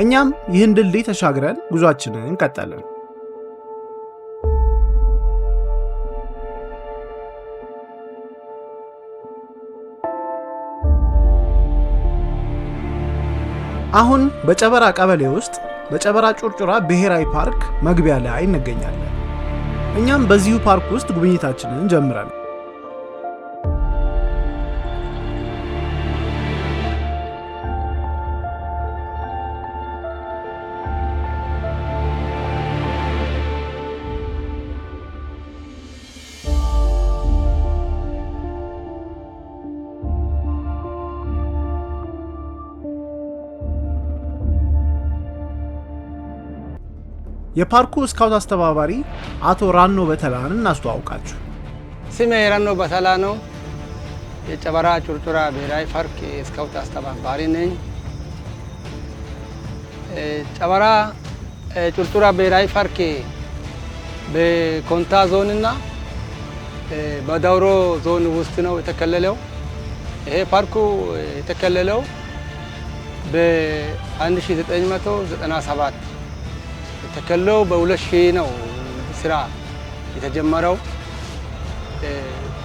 እኛም ይህን ድልድይ ተሻግረን ጉዟችንን ቀጠልን። አሁን በጨበራ ቀበሌ ውስጥ በጨበራ ጩርጩራ ብሔራዊ ፓርክ መግቢያ ላይ እንገኛለን። እኛም በዚሁ ፓርክ ውስጥ ጉብኝታችንን ጀምረናል። የፓርኩ ስካውት አስተባባሪ አቶ ራኖ በተላን እናስተዋውቃችሁ። ስሜ ራኖ በተላ ነው። የጨበራ ጩርጩራ ብሔራዊ ፓርክ ስካውት አስተባባሪ ነኝ። ጨበራ ጩርጩራ ብሔራዊ ፓርክ በኮንታ ዞን እና በዳውሮ ዞን ውስጥ ነው የተከለለው። ይሄ ፓርኩ የተከለለው በ1997 ተከለው በ2000 ነው ስራ የተጀመረው።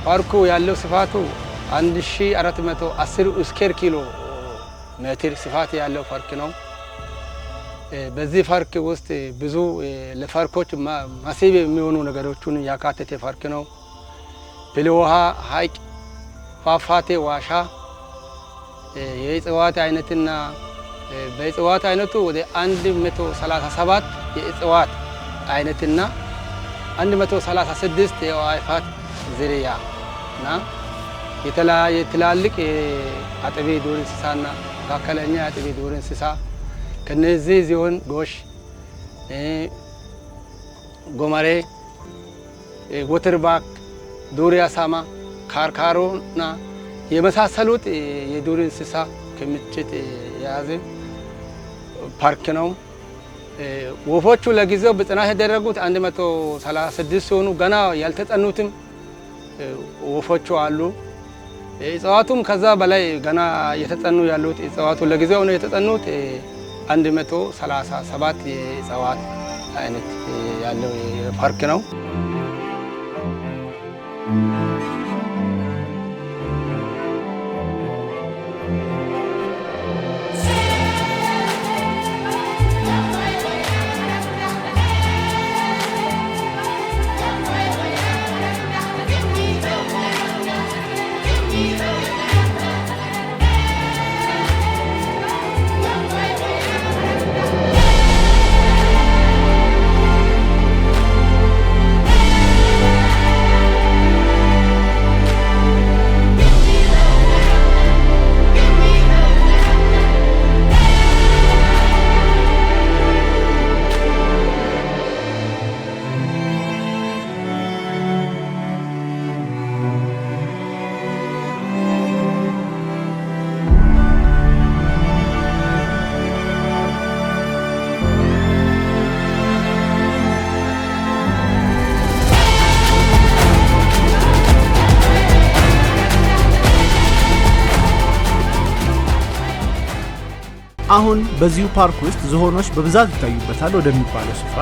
ፓርኩ ያለው ስፋቱ 1410 ስኩዌር ኪሎ ሜትር ስፋት ያለው ፓርክ ነው። በዚህ ፓርክ ውስጥ ብዙ ለፓርኮች ማሲብ የሚሆኑ ነገሮችን ያካተተ ፓርክ ነው። ፍልውሃ፣ ሐይቅ፣ ፏፏቴ፣ ዋሻ፣ የእጽዋት አይነትና በእጽዋት አይነቱ ወደ 137 የእጽዋት አይነትና 136 የአዕዋፋት ዝርያ እና የተለያየ ትላልቅ አጥቢ ዱር እንስሳና መካከለኛ አጥቢ ዱር እንስሳ ከነዚህ ዝሆን፣ ጎሽ፣ ጎመሬ፣ ወተርባክ፣ ዱር አሳማ፣ ካርካሮና የመሳሰሉት የዱር እንስሳ ክምችት የያዘ ፓርክ ነው። ወፎቹ ለጊዜው በጥናት የተደረጉት 136 ሲሆኑ ገና ያልተጠኑትም ወፎቹ አሉ። እጽዋቱም ከዛ በላይ ገና የተጠኑ ያሉት እጽዋቱ ለጊዜው ነው የተጠኑት 137 የእጽዋት አይነት ያለው ፓርክ ነው። አሁን በዚሁ ፓርክ ውስጥ ዝሆኖች በብዛት ይታዩበታል ወደሚባለው ስፍራ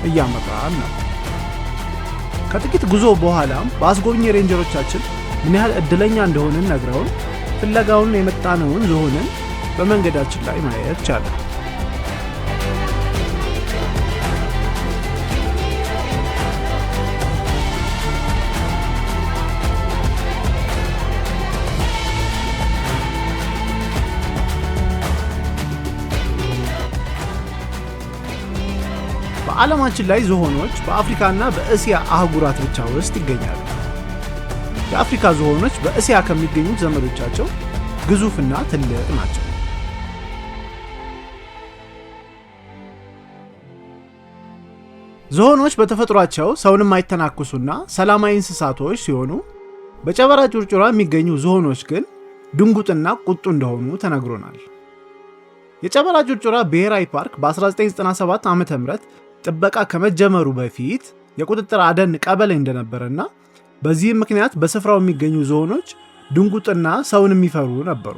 እያመራን ነው። ከጥቂት ጉዞ በኋላም በአስጎብኚ ሬንጀሮቻችን ምን ያህል እድለኛ እንደሆንን ነግረውን ፍለጋውን የመጣነውን ዝሆንን በመንገዳችን ላይ ማየት ቻለን። በዓለማችን ላይ ዝሆኖች በአፍሪካና በእስያ አህጉራት ብቻ ውስጥ ይገኛሉ። የአፍሪካ ዝሆኖች በእስያ ከሚገኙት ዘመዶቻቸው ግዙፍና ትልቅ ናቸው። ዝሆኖች በተፈጥሯቸው ሰውን የማይተናኩሱና ሰላማዊ እንስሳቶች ሲሆኑ በጨበራ ጩርጩራ የሚገኙ ዝሆኖች ግን ድንጉጥና ቁጡ እንደሆኑ ተነግሮናል። የጨበራ ጩርጩራ ብሔራዊ ፓርክ በ1997 ዓ.ም ጥበቃ ከመጀመሩ በፊት የቁጥጥር አደን ቀበሌ እንደነበረና በዚህም ምክንያት በስፍራው የሚገኙ ዝሆኖች ድንጉጥና ሰውን የሚፈሩ ነበሩ።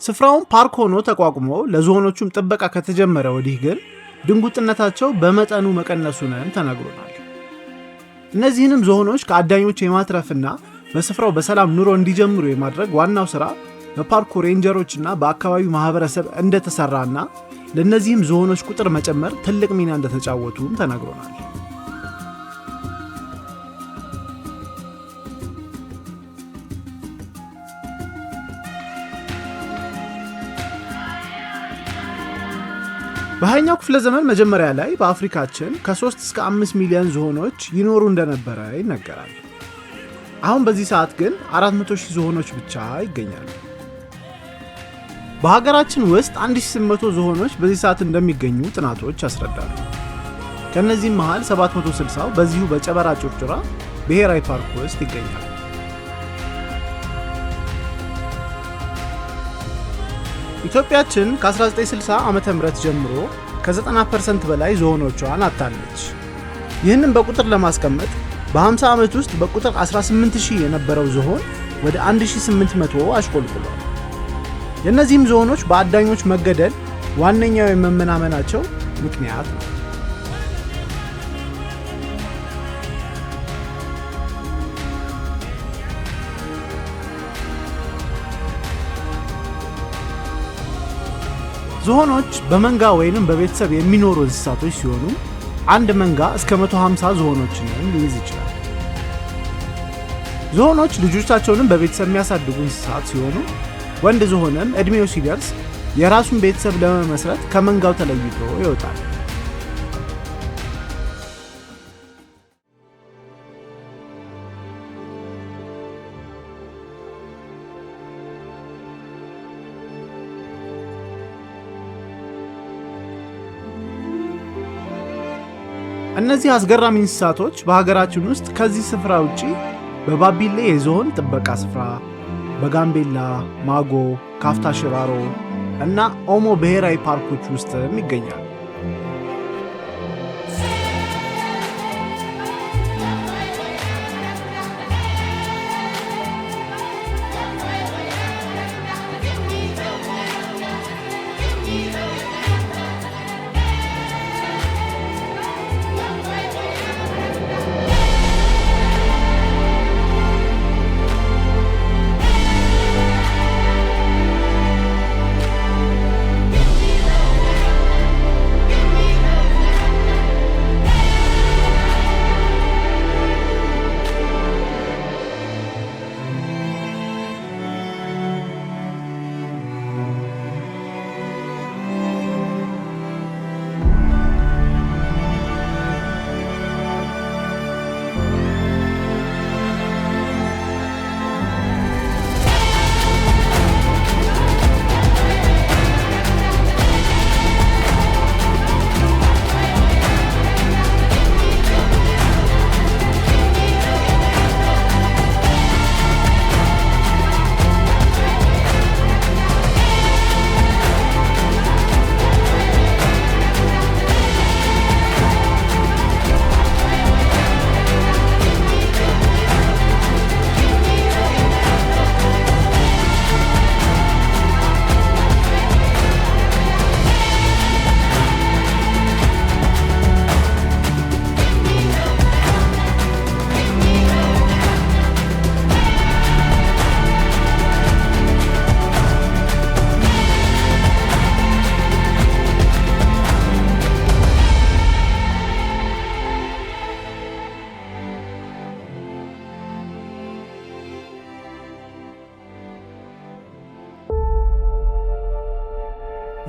ስፍራውን ፓርክ ሆኖ ተቋቁሞ ለዝሆኖቹም ጥበቃ ከተጀመረ ወዲህ ግን ድንጉጥነታቸው በመጠኑ መቀነሱንም ተነግሮናል። እነዚህንም ዝሆኖች ከአዳኞች የማትረፍና በስፍራው በሰላም ኑሮ እንዲጀምሩ የማድረግ ዋናው ሥራ በፓርኩ ሬንጀሮችና በአካባቢው ማህበረሰብ እንደተሰራና ለእነዚህም ዝሆኖች ቁጥር መጨመር ትልቅ ሚና እንደተጫወቱም ተነግሮናል። በ20ኛው ክፍለ ዘመን መጀመሪያ ላይ በአፍሪካችን ከ3 እስከ 5 ሚሊዮን ዝሆኖች ይኖሩ እንደነበረ ይነገራል። አሁን በዚህ ሰዓት ግን 400,000 ዝሆኖች ብቻ ይገኛሉ። በሀገራችን ውስጥ 1800 ዝሆኖች በዚህ ሰዓት እንደሚገኙ ጥናቶች ያስረዳሉ። ከነዚህም መሃል 760 በዚሁ በጨበራ ጩርጩራ ብሔራዊ ፓርክ ውስጥ ይገኛሉ። ኢትዮጵያችን ከ1960 ዓመተ ምህረት ጀምሮ ከ90% በላይ ዝሆኖቿን አጥታለች። ይህንን በቁጥር ለማስቀመጥ በ50 ዓመት ውስጥ በቁጥር 18000 የነበረው ዝሆን ወደ 1800 አሽቆልቁሏል። የእነዚህም ዝሆኖች በአዳኞች መገደል ዋነኛው የመመናመናቸው ምክንያት ነው። ዝሆኖች በመንጋ ወይንም በቤተሰብ የሚኖሩ እንስሳቶች ሲሆኑ አንድ መንጋ እስከ 150 ዝሆኖችን ሊይዝ ይችላል። ዝሆኖች ልጆቻቸውንም በቤተሰብ የሚያሳድጉ እንስሳት ሲሆኑ ወንድ ዝሆንም እድሜው ሲደርስ የራሱን ቤተሰብ ለመመስረት ከመንጋው ተለይቶ ይወጣል። እነዚህ አስገራሚ እንስሳቶች በሀገራችን ውስጥ ከዚህ ስፍራ ውጪ በባቢሌ የዝሆን ጥበቃ ስፍራ፣ በጋምቤላ፣ ማጎ፣ ካፍታ ሽራሮ እና ኦሞ ብሔራዊ ፓርኮች ውስጥም ይገኛሉ።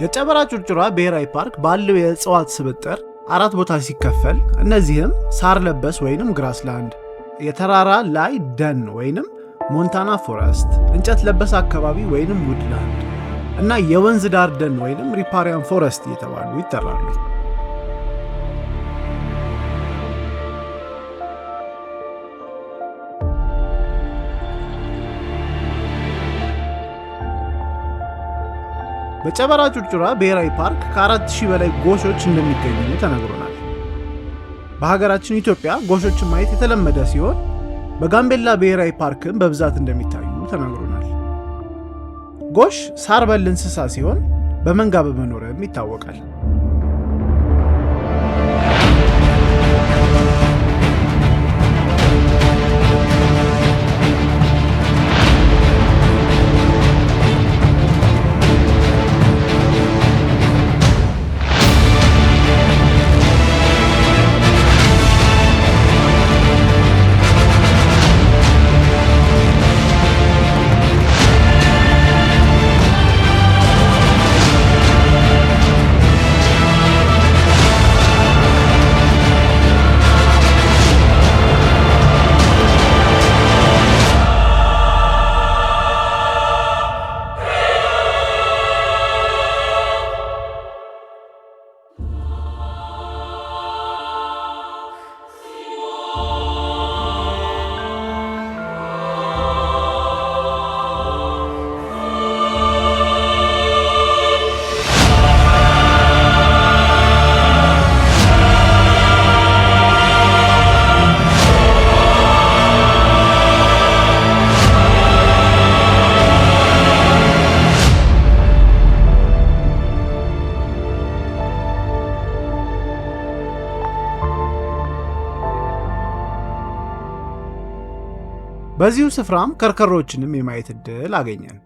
የጨበራ ጩርጩራ ብሔራዊ ፓርክ ባለው የእጽዋት ስብጥር 4 ቦታ ሲከፈል እነዚህም ሳር ለበስ ወይንም ግራስላንድ፣ የተራራ ላይ ደን ወይንም ሞንታና ፎረስት፣ እንጨት ለበስ አካባቢ ወይንም ውድላንድ እና የወንዝ ዳር ደን ወይንም ሪፓሪያን ፎረስት እየተባሉ ይጠራሉ። በጨበራ ጩርጩራ ብሔራዊ ፓርክ ከ4000 በላይ ጎሾች እንደሚገኙ ተነግሮናል። በሀገራችን ኢትዮጵያ ጎሾችን ማየት የተለመደ ሲሆን በጋምቤላ ብሔራዊ ፓርክም በብዛት እንደሚታዩ ተነግሮናል። ጎሽ ሳር በል እንስሳ ሲሆን በመንጋ በመኖርም ይታወቃል። በዚሁ ስፍራም ከርከሮችንም የማየት እድል አገኘን።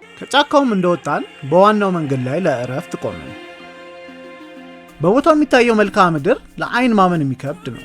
ከጫካውም እንደወጣን በዋናው መንገድ ላይ ለእረፍት ቆመን። በቦታው የሚታየው መልክዓ ምድር ለዓይን ማመን የሚከብድ ነው።